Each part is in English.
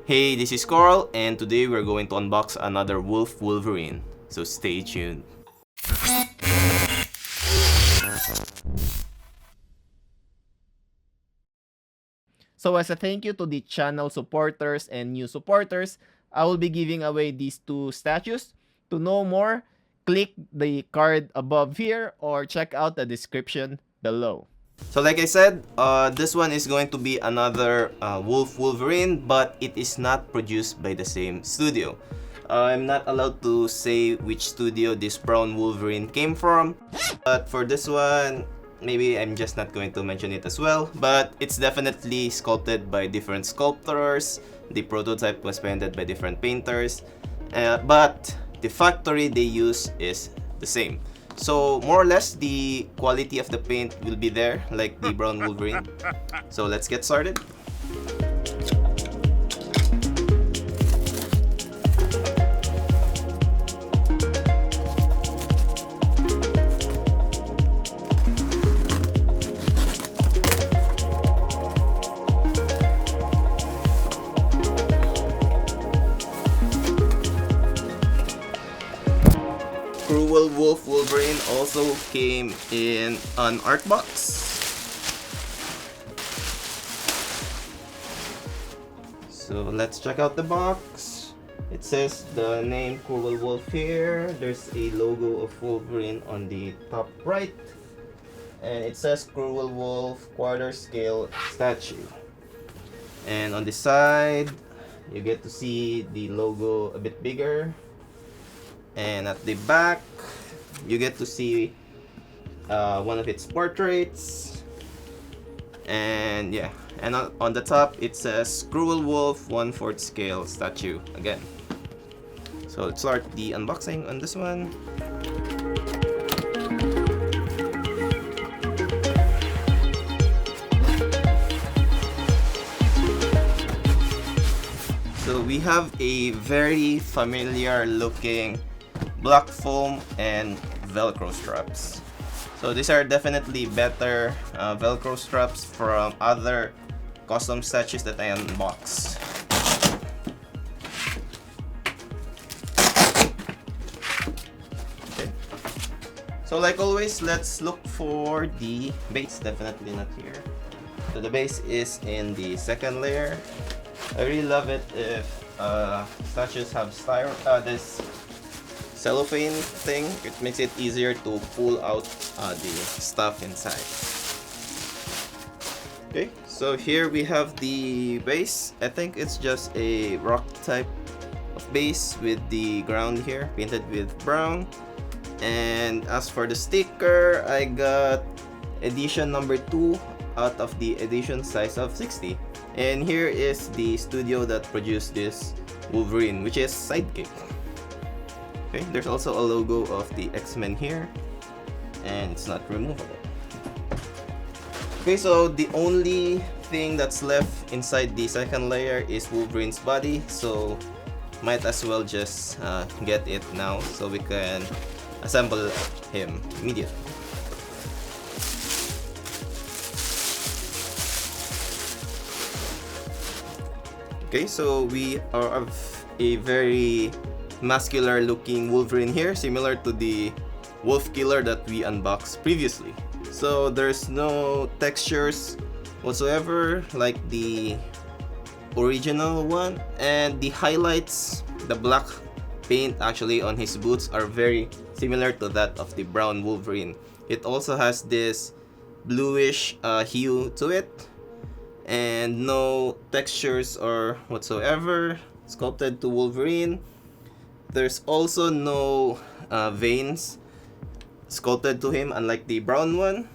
Hey, this is Carl, and today we're going to unbox another Wolf Wolverine, so stay tuned. So as a thank you to the channel supporters and new supporters, I will be giving away these two statues. To know more, click the card above here or check out the description below. So like I said, this one is going to be another Wolf Wolverine, but it is not produced by the same studio. I'm not allowed to say which studio this brown Wolverine came from, but for this one, maybe I'm just not going to mention it as well. But it's definitely sculpted by different sculptors. The prototype was painted by different painters, but the factory they use is the same. So more or less the quality of the paint will be there like the brown Wolverine. So let's get started. Cruel Wolf Wolverine also came in an art box. So let's check out the box. It says the name Cruel Wolf here. There's a logo of Wolverine on the top right. And it says Cruel Wolf Quater Scale statue. And on the side, you get to see the logo a bit bigger. And at the back, you get to see one of its portraits. And yeah, and on the top it says Cruel Wolf 1/4 scale statue again. So let's start the unboxing on this one. So we have a very familiar looking black foam and velcro straps. So these are definitely better velcro straps from other custom statues that I unboxed. Okay. So like always, let's look for the base. Definitely not here. So the base is in the second layer. I really love it if statues have this cellophane thing. It makes it easier to pull out the stuff inside. Okay, so here we have the base. I think it's just a rock type of base with the ground here painted with brown. And as for the sticker, I got edition number 2 out of the edition size of 60. And here is the studio that produced this Wolverine, which is Sidekick. Okay, there's also a logo of the X-Men here, and it's not removable. Okay, so the only thing that's left inside the second layer is Wolverine's body, so might as well just get it now so we can assemble him immediately. Okay, so we have a very muscular looking Wolverine here, similar to the Wolf Killer that we unboxed previously. So there's no textures whatsoever like the original one, and the highlights, the black paint actually on his boots are very similar to that of the brown Wolverine. It also has this bluish hue to it, and no textures or whatsoever sculpted to Wolverine. There's also no veins sculpted to him, unlike the brown one.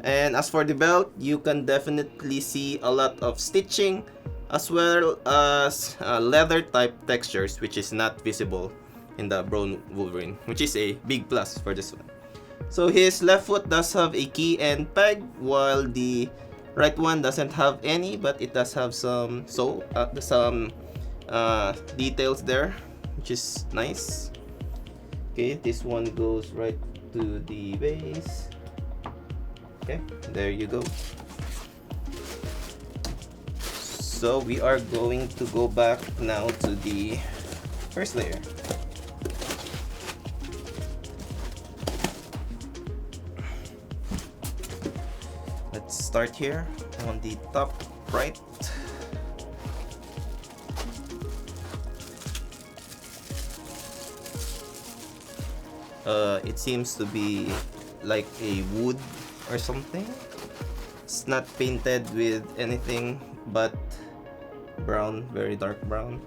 And as for the belt, you can definitely see a lot of stitching as well as leather type textures, which is not visible in the brown Wolverine, which is a big plus for this one. So his left foot does have a key and peg, while the right one doesn't have any, but it does have some details there, which is nice. Okay, this one goes right to the base. Okay, there you go. So we are going to go back now to the first layer. Let's start here on the top right. It seems to be like a wood or something. It's not painted with anything but brown, very dark brown.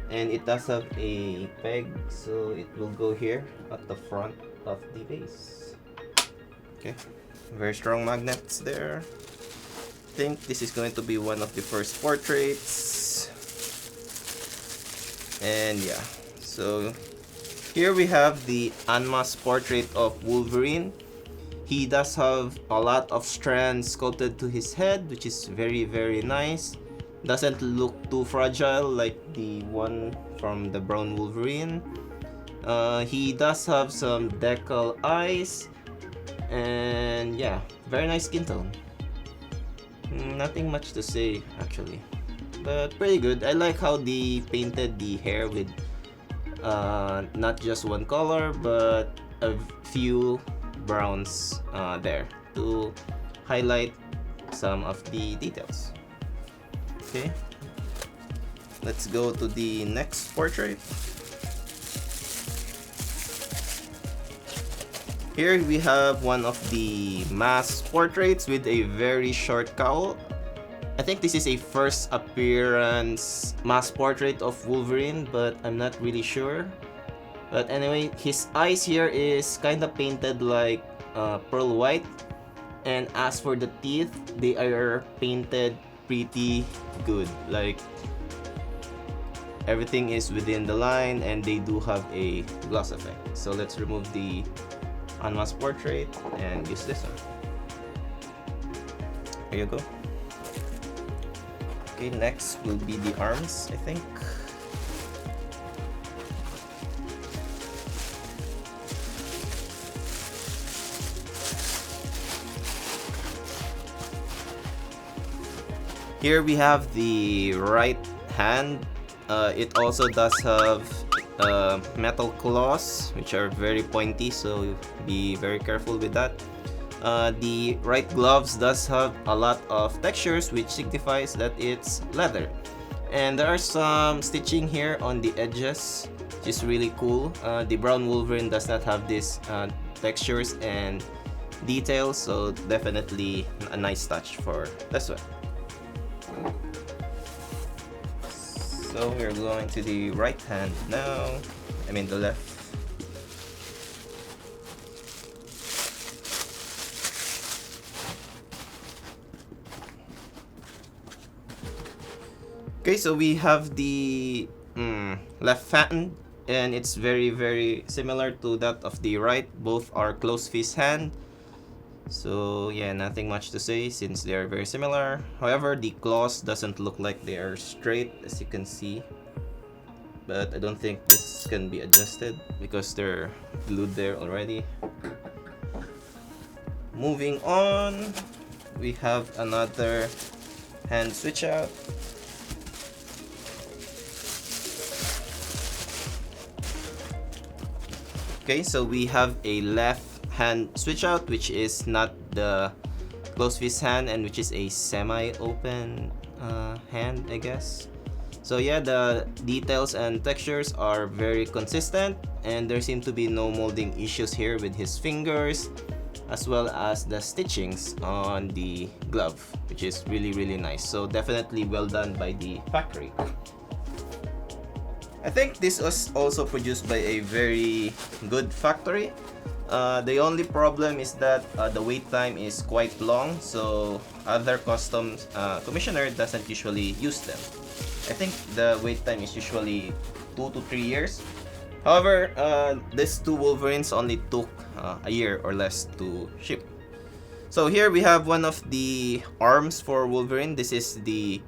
And it does have a peg, so it will go here at the front of the base. Okay, very strong magnets there. I think this is going to be one of the first portraits. And yeah, so here we have the unmasked portrait of Wolverine. He does have a lot of strands sculpted to his head, which is very, very nice. Doesn't look too fragile like the one from the brown Wolverine. He does have some decal eyes. And yeah, very nice skin tone. Nothing much to say actually, but pretty good. I like how they painted the hair with not just one color but a few browns there to highlight some of the details. Okay, let's go to the next portrait. Here we have one of the masked portraits with a very short cowl. I think this is a first appearance masked portrait of Wolverine, but I'm not really sure. But anyway, his eyes here is kind of painted like pearl white. And as for the teeth, they are painted pretty good. Like everything is within the line and they do have a gloss effect. So let's remove the unmasked portrait and use this one. There you go. Okay, next will be the arms, I think. Here we have the right hand. It also does have metal claws, which are very pointy, so be very careful with that. The right gloves does have a lot of textures, which signifies that it's leather. And there are some stitching here on the edges, which is really cool. The brown Wolverine does not have these textures and details, so definitely a nice touch for this one. So we're going to the right hand now. I mean the left. Okay, so we have the left hand, and it's very, very similar to that of the right. Both are closed fist hand. So yeah, nothing much to say since they are very similar. However, the claws doesn't look like they are straight, as you can see. But I don't think this can be adjusted because they're glued there already. Moving on, we have another hand switch out. Okay, so we have a left hand switch out, which is not the closed fist hand and which is a semi-open hand, I guess. So yeah, the details and textures are very consistent, and there seem to be no molding issues here with his fingers, as well as the stitchings on the glove, which is really, really nice. So definitely well done by the factory. I think this was also produced by a very good factory. The only problem is that the wait time is quite long, so other customs commissioner doesn't usually use them. I think the wait time is usually 2 to 3 years. However, these two Wolverines only took a year or less to ship. So here we have one of the arms for Wolverine. This is the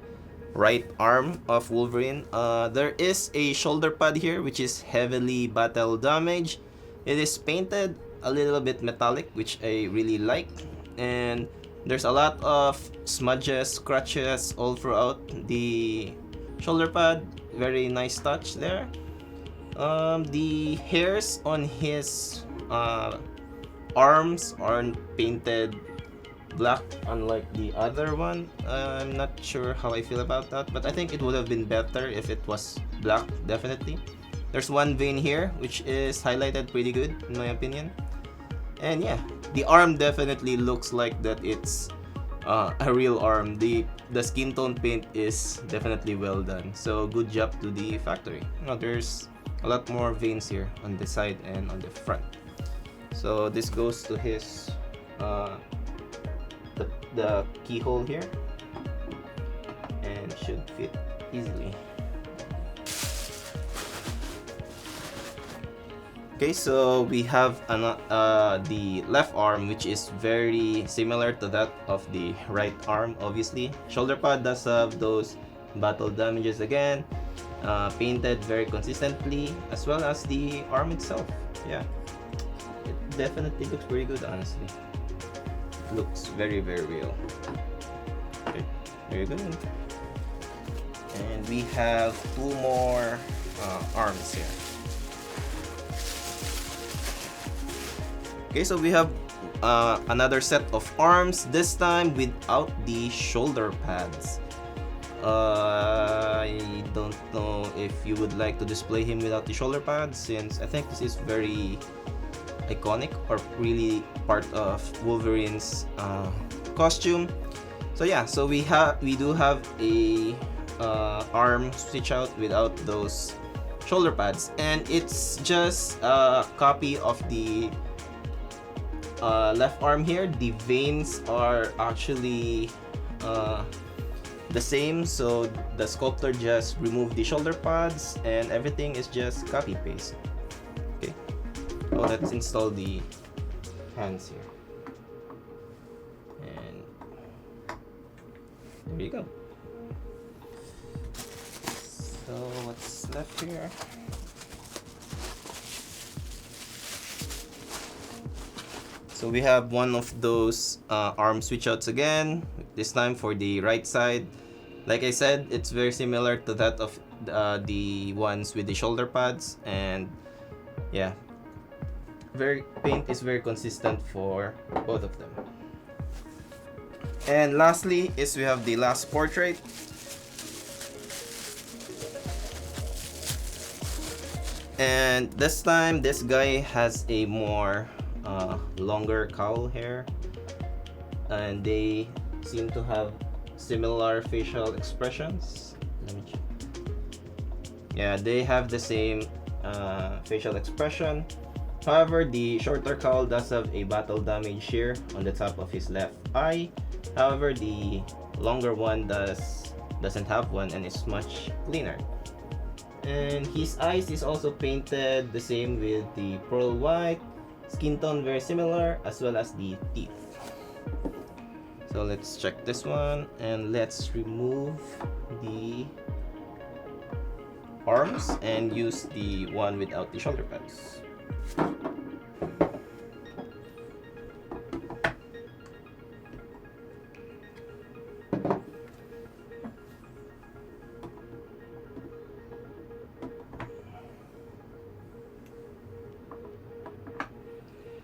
right arm of Wolverine. There is a shoulder pad here, which is heavily battle damage. It is painted a little bit metallic, which I really like. And There's a lot of smudges, scratches all throughout the shoulder pad. Very nice touch there. The hairs on his arms aren't painted black, unlike the other one. I'm not sure how I feel about that, but I think it would have been better if it was black, definitely. There's one vein here which is highlighted pretty good in my opinion. And yeah, the arm definitely looks like that it's a real arm. The skin tone paint is definitely well done. So good job to the factory. Now there's a lot more veins here on the side and on the front. So this goes to his the keyhole here and should fit easily. Okay, so we have the left arm, which is very similar to that of the right arm, obviously. Shoulder pad does have those battle damages again, painted very consistently, as well as the arm itself. Yeah, it definitely looks pretty good, honestly. Looks very, very real. Okay, very good. And we have two more arms here. Okay, so we have another set of arms, this time without the shoulder pads. I don't know if you would like to display him without the shoulder pads, since I think this is very iconic or really part of Wolverine's costume. So yeah, so we do have a arm switch out without those shoulder pads, and it's just a copy of the left arm here. The veins are actually the same, so the sculptor just removed the shoulder pads and everything is just copy paste. Okay, so let's install the hands here, and there you go. So what's left here? So we have one of those arm switch outs again, this time for the right side. Like I said, it's very similar to that of the ones with the shoulder pads, and yeah, paint is very consistent for both of them. And lastly is we have the last portrait. And this time this guy has a more longer cowl hair, and they seem to have similar facial expressions. Let me check. Yeah, they have the same facial expression. However, the shorter cowl does have a battle damage here on the top of his left eye. However, the longer one doesn't have one and is much cleaner. And his eyes is also painted the same with the pearl white. Skin tone very similar, as well as the teeth. So let's check this one, and let's remove the arms and use the one without the shoulder pads.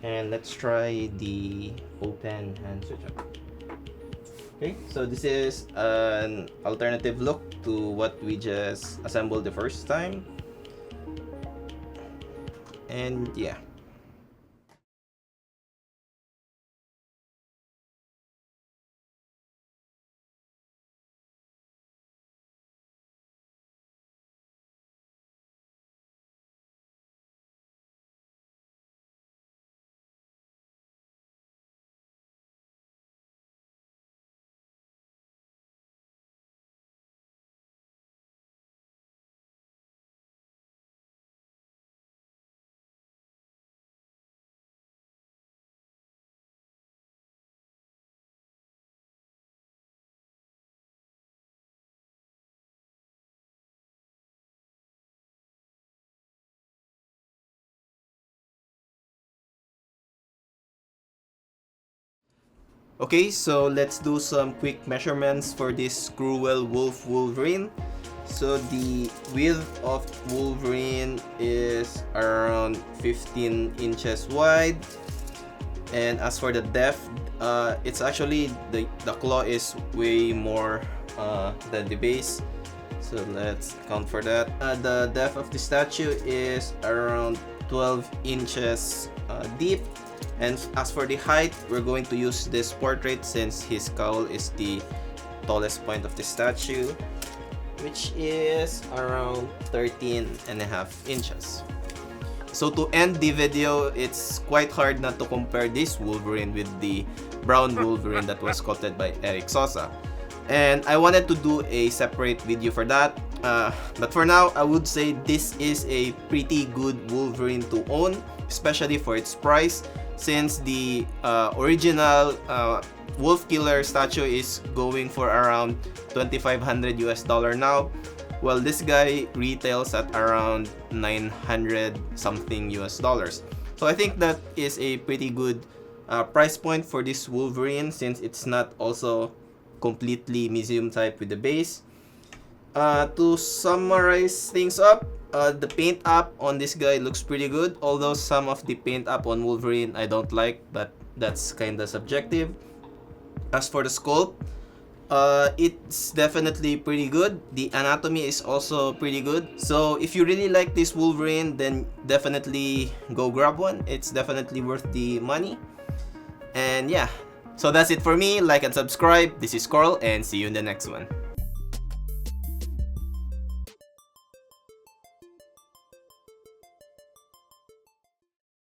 And let's try the open hand switch up. Okay, so this is an alternative look to what we just assembled the first time. And yeah. Okay, so let's do some quick measurements for this Cruel Wolf Wolverine. So the width of Wolverine is around 15 inches wide. And as for the depth, it's actually the claw is way more than the base. So let's count for that. The depth of the statue is around 12 inches deep. And as for the height, we're going to use this portrait since his cowl is the tallest point of the statue, which is around 13.5 inches. So to end the video, it's quite hard not to compare this Wolverine with the brown Wolverine that was sculpted by Eric Sosa. And I wanted to do a separate video for that. But for now, I would say this is a pretty good Wolverine to own, especially for its price, since the original Wolf Killer statue is going for around $2,500 now. Well, this guy retails at around 900 something US. So I think that is a pretty good price point for this Wolverine, since it's not also completely museum type with the base. To summarize things up, the paint up on this guy looks pretty good, although some of the paint up on Wolverine I don't like, but that's kinda subjective. As for the sculpt, it's definitely pretty good. The anatomy is also pretty good. So if you really like this Wolverine, then definitely go grab one. It's definitely worth the money. And yeah, so that's it for me. Like and subscribe. This is Carl, and see you in the next one.